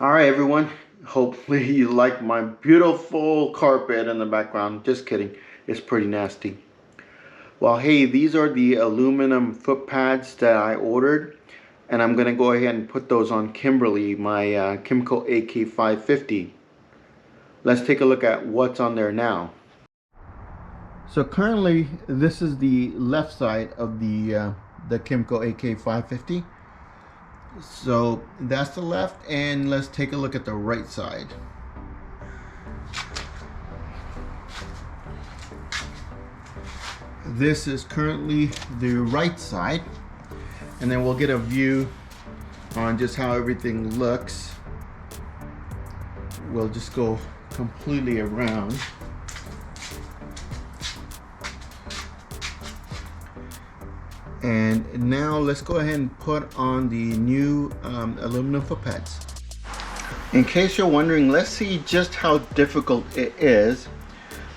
All right, everyone. Hopefully you like my beautiful carpet in the background. Just kidding. It's pretty nasty. Well, hey, these are the aluminum foot pads that I ordered. And I'm going to go ahead and put those on Kimberly, my Kymco AK 550. Let's take a look at what's on there now. So currently, this is the left side of the Kymco AK 550. So that's the left, and let's take a look at the right side. This is currently the right side, and then we'll get a view on just how everything looks. We'll just go completely around. And now let's go ahead and put on the new aluminum foot pads. In case you're wondering, let's see just how difficult it is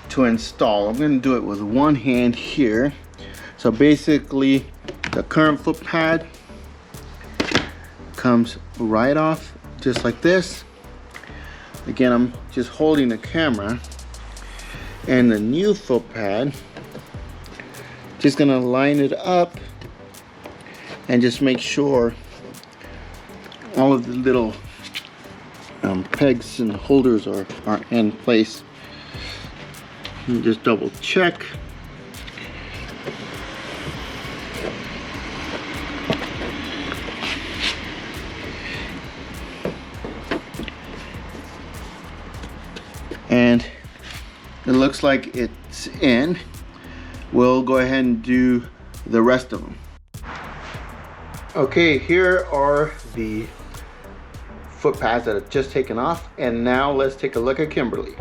to install. I'm going to do it with one hand here. So basically, the current foot pad comes right off just like this. Again, I'm just holding the camera. And the new foot pad, just going to line it up and just make sure all of the little pegs and holders are in place. And just double check. And it looks like it's in. We'll go ahead and do the rest of them. Okay, here are the foot pads that have just taken off, and now let's take a look at Kimberly.